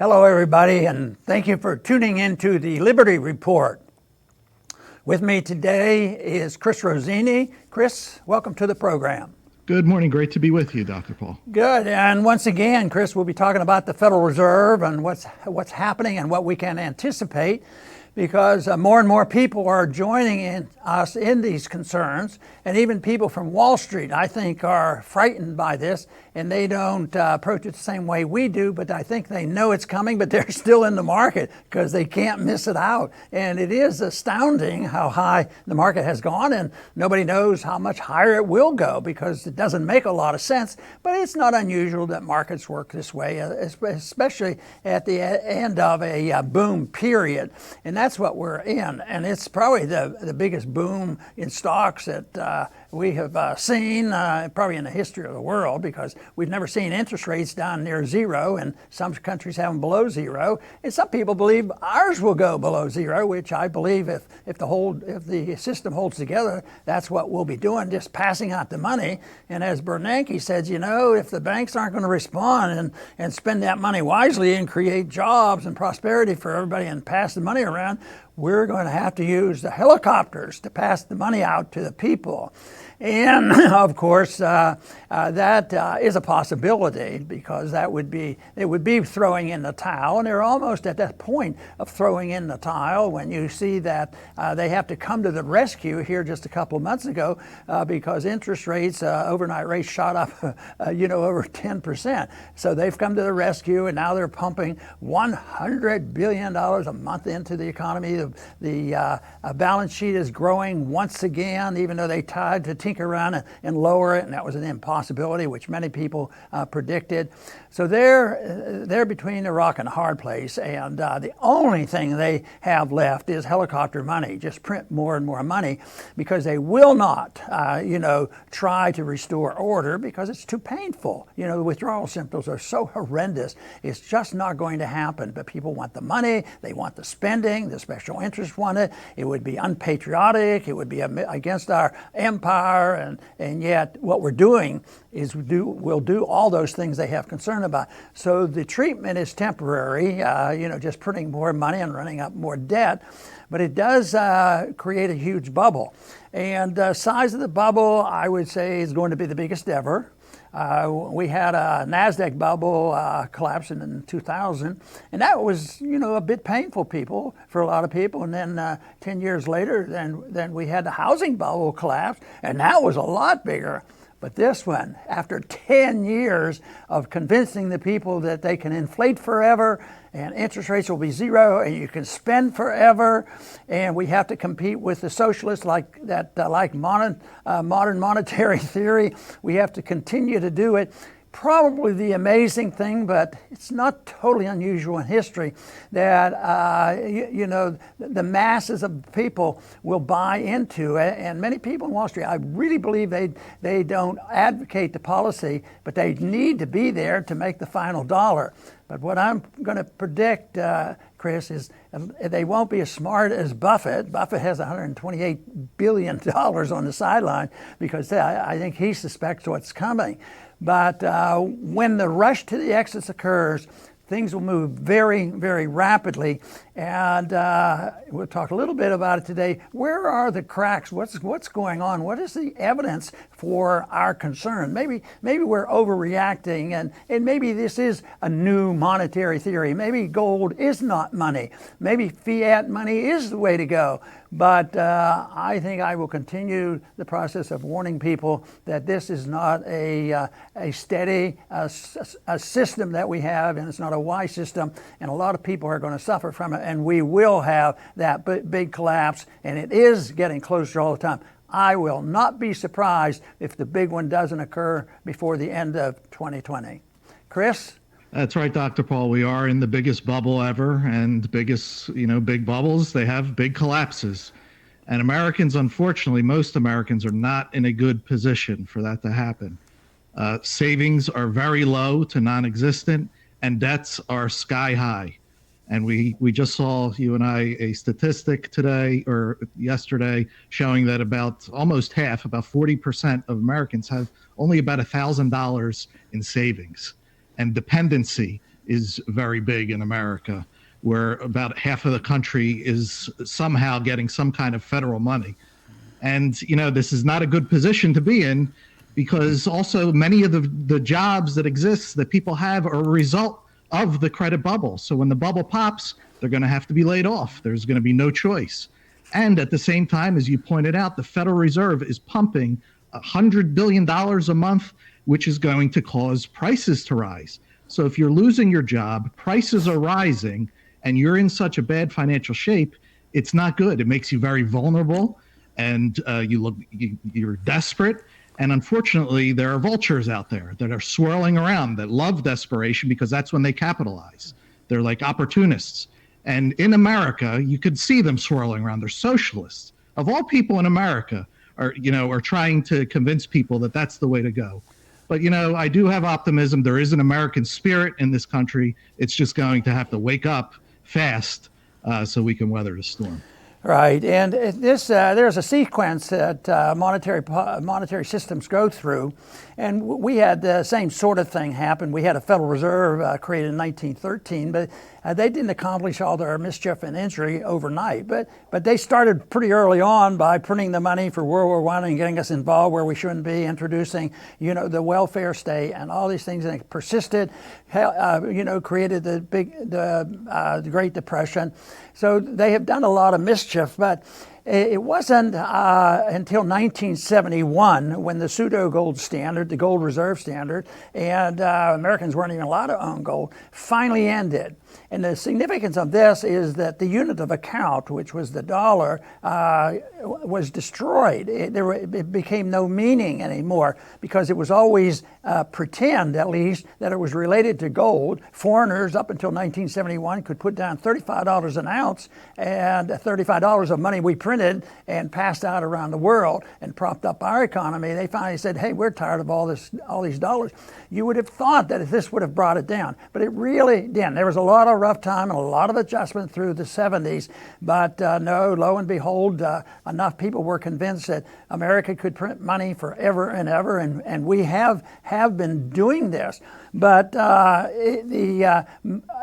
Hello, everybody, and thank you for tuning into the Liberty Report. With me today is Chris Rossini. Chris, welcome to the program. Good morning. Great to be with you, Dr. Paul. Good. And once again, Chris, we'll be talking about the Federal Reserve and what's happening and what we can anticipate, because more and more people are joining us in these concerns, and even people from Wall Street, I think, are frightened by this, and they don't approach it the same way we do, but I think they know it's coming, but they're still in the market because they can't miss it out. And it is astounding how high the market has gone, and nobody knows how much higher it will go because it doesn't make a lot of sense. But it's not unusual that markets work this way, especially at the end of a boom period. And that's what we're in. And it's probably the biggest boom in stocks that we have seen probably in the history of the world, because we've never seen interest rates down near zero, and some countries have them below zero. And some people believe ours will go below zero, which I believe if the system holds together, that's what we'll be doing, just passing out the money. And as Bernanke says, if the banks aren't going to respond and spend that money wisely and create jobs and prosperity for everybody and pass the money around, we're going to have to use the helicopters to pass the money out to the people. And of course, that is a possibility, because it would be throwing in the towel, and they're almost at that point of throwing in the towel when you see that they have to come to the rescue here just a couple of months ago, because interest rates, overnight rates shot up, over 10%. So they've come to the rescue, and now they're pumping $100 billion a month into the economy. The balance sheet is growing once again, even though they tried to tinker around and lower it, and that was an impossibility, which many people predicted. So they're between a rock and a hard place, and the only thing they have left is helicopter money. Just print more and more money, because they will not, try to restore order, because it's too painful. The withdrawal symptoms are so horrendous. It's just not going to happen. But people want the money, they want the spending, the special interests want it. It would be unpatriotic. It would be against our empire, and yet what we're doing is we'll do all those things they have concern about. So the treatment is temporary, just printing more money and running up more debt, but it does create a huge bubble. And the size of the bubble, I would say, is going to be the biggest ever. We had a NASDAQ bubble collapse in 2000, and that was, a bit painful for a lot of people. And then 10 years later, then we had the housing bubble collapse, and that was a lot bigger. But this one, after 10 years of convincing the people that they can inflate forever and interest rates will be zero and you can spend forever, and we have to compete with the socialists like modern monetary theory, we have to continue to do it. Probably the amazing thing, but it's not totally unusual in history, that the masses of people will buy into it, and many people in Wall Street, I really believe they don't advocate the policy, but they need to be there to make the final dollar. But what I'm going to predict, Chris, is they won't be as smart as Buffett. Buffett has $128 billion on the sideline, because I think he suspects what's coming. But when the rush to the exits occurs, things will move very, very rapidly, and we'll talk a little bit about it today. Where are the cracks? What's going on? What is the evidence for our concern? Maybe we're overreacting, and maybe this is a new monetary theory. Maybe gold is not money. Maybe fiat money is the way to go. But I think I will continue the process of warning people that this is not a steady a system that we have, and it's not a wise system, and a lot of people are going to suffer from it, and we will have that big collapse, and it is getting closer all the time. I will not be surprised if the big one doesn't occur before the end of 2020. Chris? That's right, Dr. Paul. We are in the biggest bubble ever, and big bubbles, they have big collapses. And Americans, unfortunately, most Americans are not in a good position for that to happen. Savings are very low to non-existent, and debts are sky high. And we just saw, you and I, a statistic today or yesterday showing that about almost half, about 40% of Americans have only about $1,000 in savings. And dependency is very big in America, where about half of the country is somehow getting some kind of federal money. And, this is not a good position to be in, because also many of the jobs that exist that people have are a result of the credit bubble. So when the bubble pops, they're going to have to be laid off. There's going to be no choice. And at the same time, as you pointed out, the Federal Reserve is pumping $100 billion a month, which is going to cause prices to rise. So if you're losing your job, prices are rising, and you're in such a bad financial shape, it's not good. It makes you very vulnerable, and you're desperate. And unfortunately, there are vultures out there that are swirling around that love desperation, because that's when they capitalize. They're like opportunists. And in America, you could see them swirling around. They're socialists. Of all people in America are trying to convince people that that's the way to go. But, I do have optimism. There is an American spirit in this country. It's just going to have to wake up fast so we can weather the storm. Right, and there's a sequence that monetary systems go through, and we had the same sort of thing happen. We had a Federal Reserve created in 1913, but they didn't accomplish all their mischief and injury overnight. But they started pretty early on by printing the money for World War I and getting us involved where we shouldn't be, introducing the welfare state and all these things, and it persisted. Created the Great Depression. So they have done a lot of mischief, but it wasn't until 1971 when the pseudo gold standard, the gold reserve standard, and Americans weren't even allowed to own gold, finally ended. And the significance of this is that the unit of account, which was the dollar, was destroyed. It became no meaning anymore, because it was always pretend, at least, that it was related to gold. Foreigners up until 1971 could put down $35 an ounce, and $35 of money we printed and passed out around the world and propped up our economy. They finally said, hey, we're tired of all these dollars. You would have thought that this would have brought it down, but it really didn't. There was a lot of rough time and a lot of adjustment through the 70s, but no, lo and behold, enough people were convinced that America could print money forever and ever, and we have been doing this. But the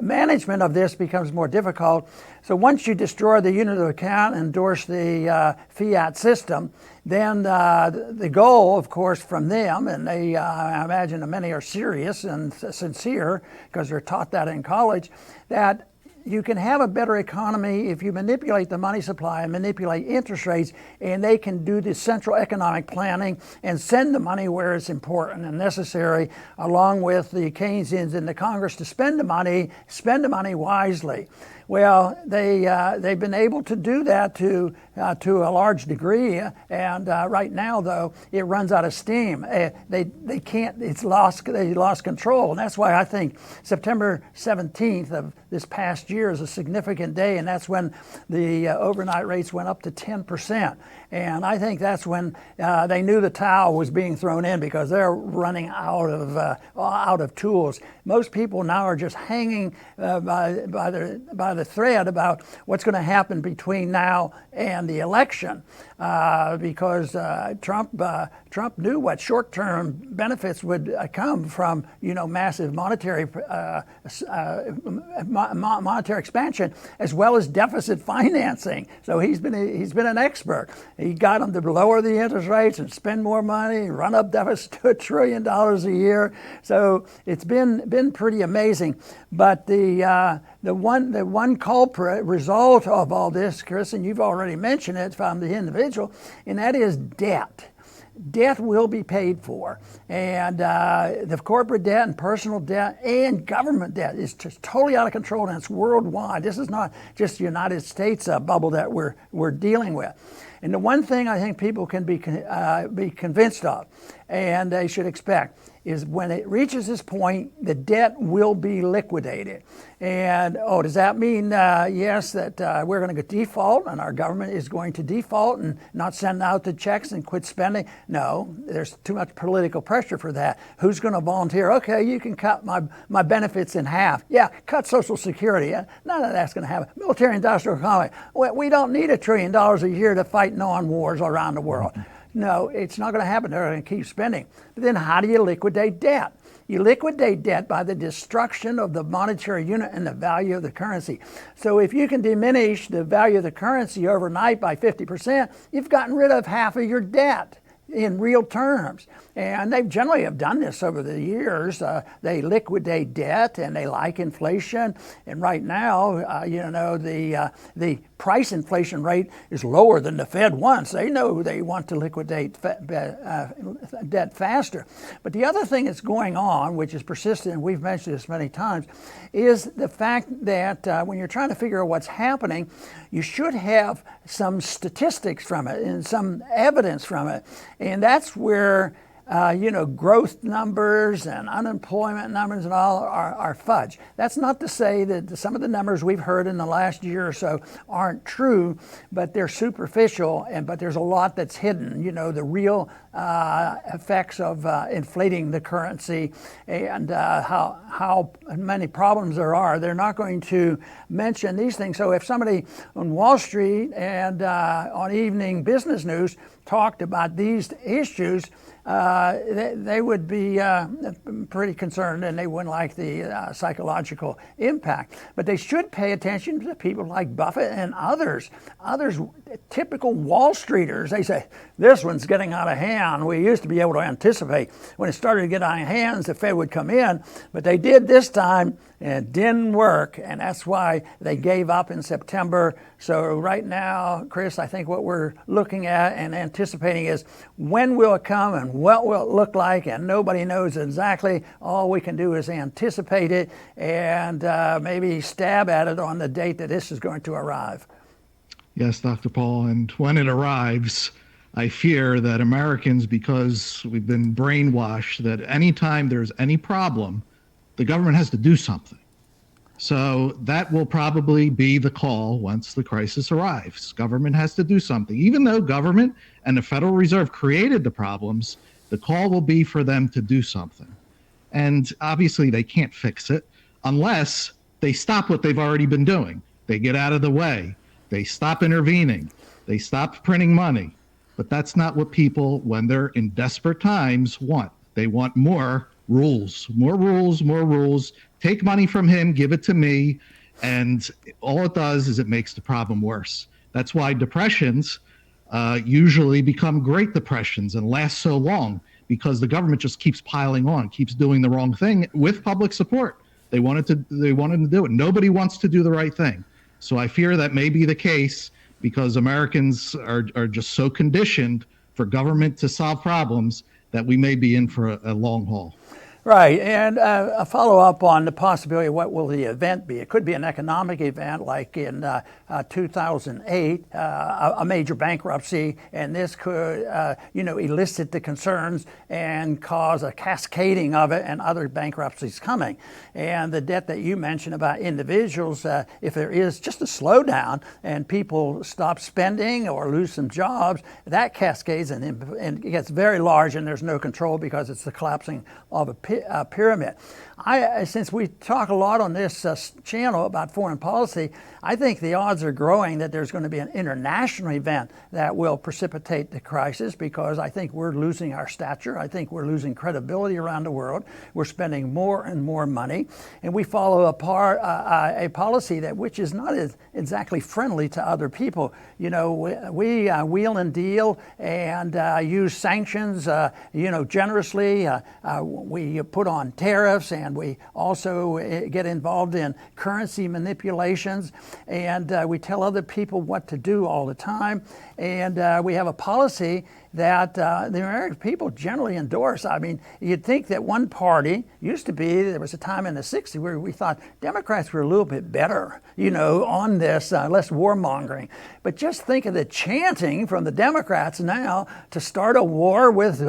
management of this becomes more difficult. So once you destroy the unit of account and endorse the fiat system, then the goal, of course, from them, and they, I imagine many are serious and sincere because they're taught that in college, that you can have a better economy if you manipulate the money supply and manipulate interest rates, and they can do the central economic planning and send the money where it's important and necessary, along with the Keynesians in the Congress, to spend the money wisely. Well, they've been able to do that to a large degree, and right now, though, it runs out of steam. They can't. They lost control, and that's why I think September 17th of this past year is a significant day, and that's when the overnight rates went up to 10%. And I think that's when they knew the towel was being thrown in, because they're running out of tools. Most people now are just hanging by the thread about what's going to happen between now and the election, because Trump knew what short-term benefits would come from massive monetary expansion, as well as deficit financing. So he's been an expert. He got them to lower the interest rates and spend more money, run up deficit to $1 trillion a year. So it's been pretty amazing. But the one culprit result of all this, Chris, and you've already mentioned it from the individual, and that is debt. Debt will be paid for, and the corporate debt and personal debt and government debt is just totally out of control, and it's worldwide. This is not just the United States bubble that we're dealing with. And the one thing I think people can be convinced of, and they should expect, is when it reaches this point, the debt will be liquidated. And does that mean, yes, that we're going to default and our government is going to default and not send out the checks and quit spending? No, there's too much political pressure for that. Who's going to volunteer? Okay, you can cut my benefits in half. Yeah, cut Social Security. None of that's going to happen. Military-industrial complex. We don't need $1 trillion a year to fight non-wars around the world. No, it's not going to happen. They're going to keep spending. But then how do you liquidate debt? You liquidate debt by the destruction of the monetary unit and the value of the currency. So if you can diminish the value of the currency overnight by 50%, you've gotten rid of half of your debt in real terms. And they generally have done this over the years. They liquidate debt and they like inflation. And right now, the price inflation rate is lower than the Fed wants. They know they want to liquidate debt faster. But the other thing that's going on, which is persistent, and we've mentioned this many times, is the fact that when you're trying to figure out what's happening, you should have some statistics from it and some evidence from it. And that's where growth numbers and unemployment numbers and all are fudge. That's not to say that some of the numbers we've heard in the last year or so aren't true, but they're superficial, but there's a lot that's hidden. The real effects of inflating the currency and how many problems there are. They're not going to mention these things. So if somebody on Wall Street and on evening business news talked about these issues, they would be pretty concerned, and they wouldn't like the psychological impact. But they should pay attention to people like Buffett and others, typical Wall Streeters. They say, this one's getting out of hand. We used to be able to anticipate when it started to get out of hands, the Fed would come in, but they did this time, and it didn't work, and that's why they gave up in September. So right now, Chris, I think what we're looking at and anticipating is when will it come and what will it look like, and nobody knows exactly. All we can do is anticipate it and maybe stab at it on the date that this is going to arrive. Yes, Dr. Paul, and when it arrives, I fear that Americans, because we've been brainwashed that anytime there's any problem, the government has to do something. So that will probably be the call once the crisis arrives. Government has to do something. Even though government and the Federal Reserve created the problems, the call will be for them to do something. And obviously they can't fix it unless they stop what they've already been doing. They get out of the way. They stop intervening. They stop printing money. But that's not what people, when they're in desperate times, want. They want more rules. Take money from him, give it to me. And all it does is it makes the problem worse. That's why depressions usually become Great Depressions and last so long, because the government just keeps piling on, keeps doing the wrong thing with public support. They wanted to do it. Nobody wants to do the right thing. So I fear that may be the case because Americans are just so conditioned for government to solve problems that we may be in for a long haul. Right, and a follow-up on the possibility of what will the event be. It could be an economic event like in 2008, a major bankruptcy, and this could elicit the concerns and cause a cascading of it and other bankruptcies coming. And the debt that you mentioned about individuals, if there is just a slowdown and people stop spending or lose some jobs, that cascades and it gets very large, and there's no control because it's the collapsing of a pyramid. Since we talk a lot on this channel about foreign policy, I think the odds are growing that there's going to be an international event that will precipitate the crisis, because I think we're losing our stature. I think we're losing credibility around the world. We're spending more and more money, and we follow a policy which is not exactly friendly to other people. We wheel and deal and use sanctions, generously. We put on tariffs, and we also get involved in currency manipulations, and we tell other people what to do all the time, and we have a policy that the American people generally endorse. I mean, you'd think that one party there was a time in the 60s where we thought Democrats were a little bit better, on this, less warmongering. But just think of the chanting from the Democrats now to start a war with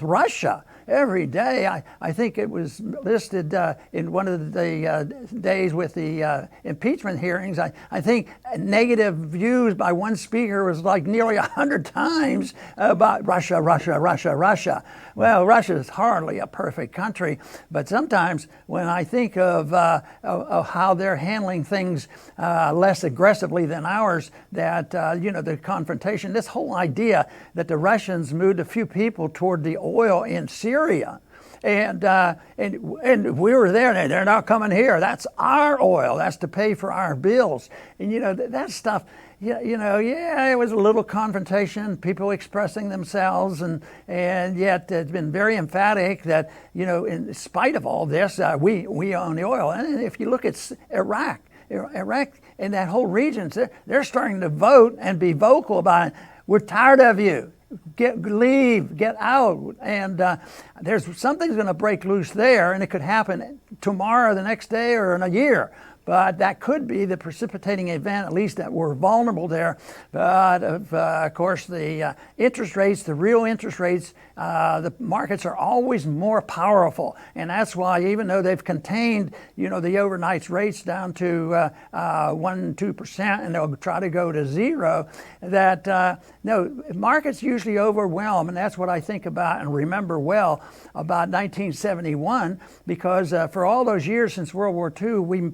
Russia. Every day, I think it was listed in one of the days with the impeachment hearings. I think negative views by one speaker was like nearly 100 times about Russia. Well, Russia is hardly a perfect country, but sometimes when I think of how they're handling things less aggressively than ours, that the confrontation, this whole idea that the Russians moved a few people toward the oil in Syria. And we were there, and they're not coming here. That's our oil. That's to pay for our bills. And that stuff. Yeah, it was a little confrontation, people expressing themselves, and yet it's been very emphatic that, in spite of all this, we own the oil. And if you look at Iraq and that whole region, they're starting to vote and be vocal about it. We're tired of you. Leave, get out. And something's going to break loose there, and it could happen tomorrow, the next day, or in a year. But that could be the precipitating event, at least that we're vulnerable there. But of course, the interest rates, the real interest rates, the markets are always more powerful. And that's why, even though they've contained, the overnight rates down to 1-2%, and they'll try to go to zero, that markets usually overwhelm. And that's what I think about and remember well about 1971, because for all those years since World War II,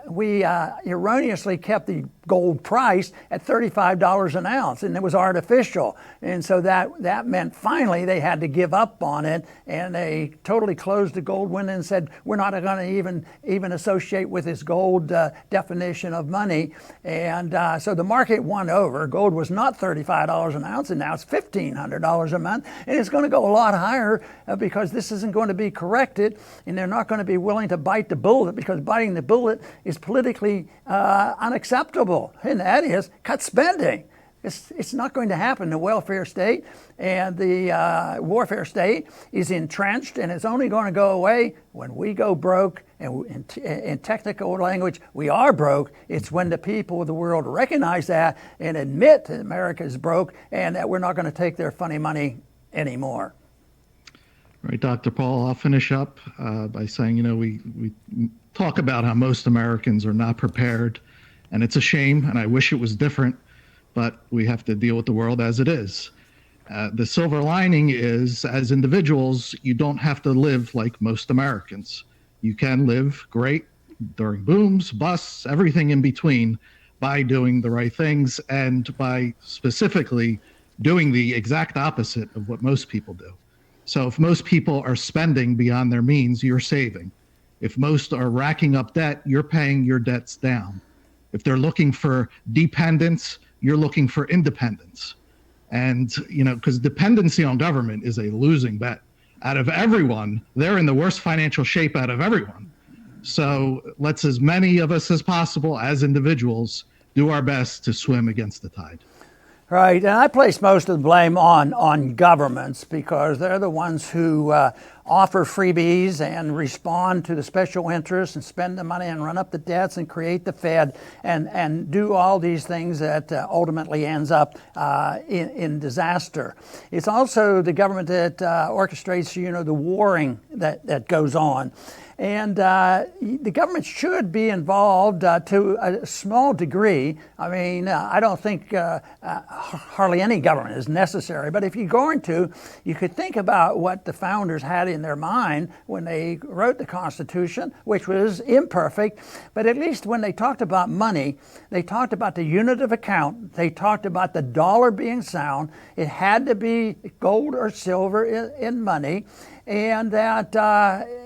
we erroneously kept the gold price at $35 an ounce, and it was artificial. And so that meant finally they had to give up on it, and they totally closed the gold window and said, we're not going to even associate with this gold definition of money. And so the market won over. Gold was not $35 an ounce, and now it's $1,500 a month, and it's going to go a lot higher because this isn't going to be corrected, and they're not going to be willing to bite the bullet, because biting the bullet is politically unacceptable, and that is cut spending. It's not going to happen. The welfare state and the warfare state is entrenched, and it's only going to go away when we go broke. And in technical language, we are broke. It's when the people of the world recognize that and admit that America is broke and that we're not going to take their funny money anymore. Right, Dr. Paul, I'll finish up by saying, we talk about how most Americans are not prepared, and it's a shame, and I wish it was different, but we have to deal with the world as it is. The silver lining is, as individuals, you don't have to live like most Americans. You can live great during booms, busts, everything in between, by doing the right things and by specifically doing the exact opposite of what most people do. So if most people are spending beyond their means, you're saving. If most are racking up debt, you're paying your debts down. If they're looking for dependence, you're looking for independence. And, because dependency on government is a losing bet. Out of everyone, they're in the worst financial shape out of everyone. So let's, as many of us as possible, as individuals, do our best to swim against the tide. Right, and I place most of the blame on governments, because they're the ones who offer freebies and respond to the special interests and spend the money and run up the debts and create the Fed and do all these things that ultimately ends up in disaster. It's also the government that orchestrates, the warring that goes on. And the government should be involved to a small degree. I mean, I don't think hardly any government is necessary. But if you're going to, you could think about what the founders had in their mind when they wrote the Constitution, which was imperfect. But at least when they talked about money, they talked about the unit of account. They talked about the dollar being sound. It had to be gold or silver in money. And that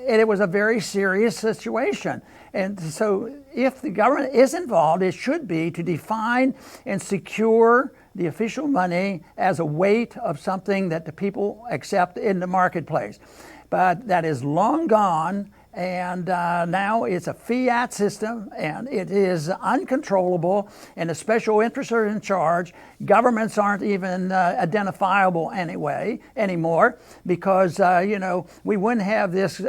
it was a very serious situation. And so if the government is involved, it should be to define and secure the official money as a weight of something that the people accept in the marketplace. But that is long gone, and now it's a fiat system, and it is uncontrollable, and the special interests are in charge. Governments aren't even identifiable anymore, because we wouldn't have this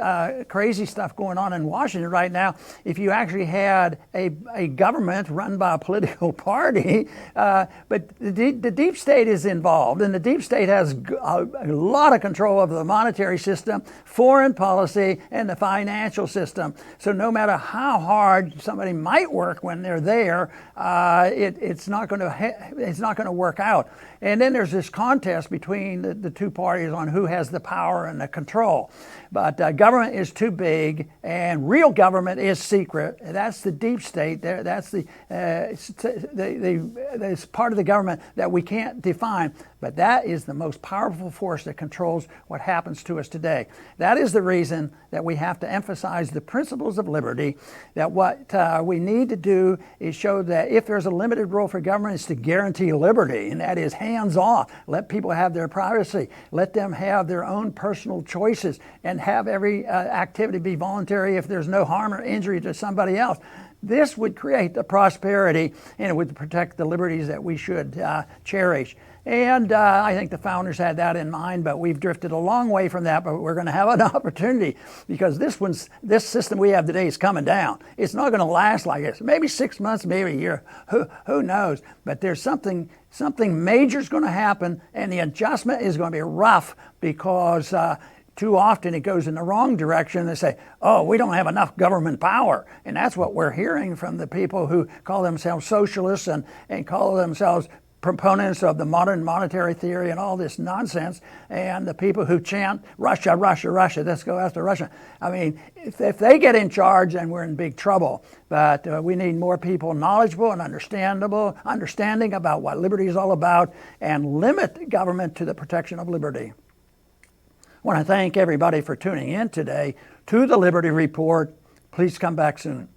crazy stuff going on in Washington right now if you actually had a government run by a political party. But the deep state is involved, and the deep state has a lot of control over the monetary system, foreign policy, and the finance financial system. So no matter how hard somebody might work when they're there, it's not going to work out. And then there's this contest between the two parties on who has the power and the control. But government is too big, and real government is secret. That's the deep state. That's the part of the government that we can't define. But that is the most powerful force that controls what happens to us today. That is the reason that we have to emphasize the principles of liberty, that what we need to do is show that if there's a limited role for government, it's to guarantee liberty, and that is hands off. Let people have their privacy. Let them have their own personal choices, and have every activity be voluntary if there's no harm or injury to somebody else. This would create the prosperity, and it would protect the liberties that we should cherish. And I think the founders had that in mind, but we've drifted a long way from that. But we're going to have an opportunity, because this system we have today is coming down. It's not going to last like this. Maybe 6 months, maybe a year. Who knows? But there's something major is going to happen, and the adjustment is going to be rough, because too often it goes in the wrong direction. They say, oh, we don't have enough government power. And that's what we're hearing from the people who call themselves socialists and call themselves proponents of the modern monetary theory and all this nonsense, and the people who chant Russia, Russia, Russia, let's go after Russia. I mean, if they get in charge, then we're in big trouble. But we need more people knowledgeable and understanding about what liberty is all about, and limit government to the protection of liberty. I want to thank everybody for tuning in today to the Liberty Report. Please come back soon.